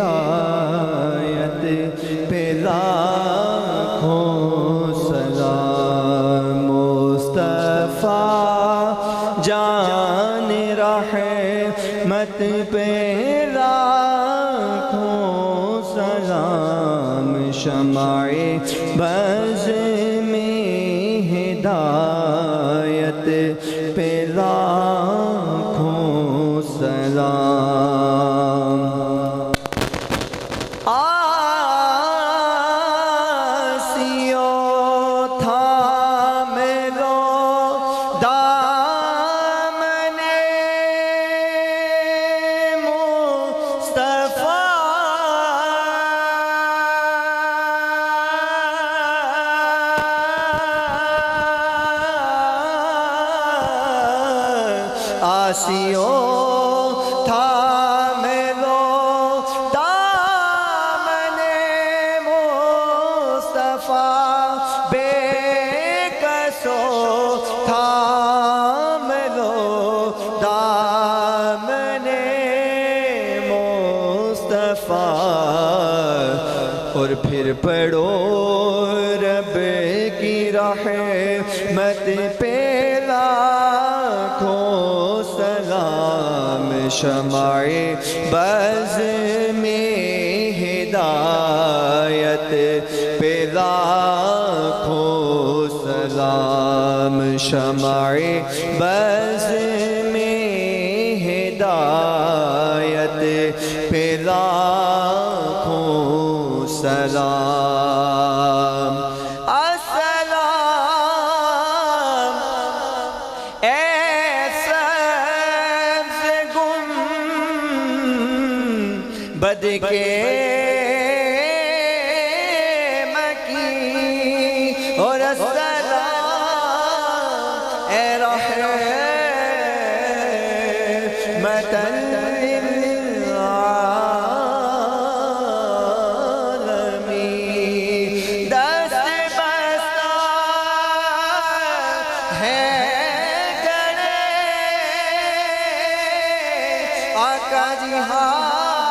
ہدایت پہ لاکھوں سلام مصطفیٰ جان رحمت پہ لاکھوں سلام شمع بز میں ہدایت پہ لاکھوں سلام آسیوں تھام لو دامن مصطفیٰ آسیوں تھام لو دامن مصطفیٰ بے کسو تھام لو دامن مصطفیٰ اور پھر پڑھو رب کی رحمت پہ لاکھوں سلام شمع بز میں ہدایت پہ لاکھوں سلام شمع بز میں ہدایت پہ لاکھوں سلام السلام اے بد کے مکی اور السلام اے رحمت للعالمین دست بستہ ہے کرے آقا جی ہاں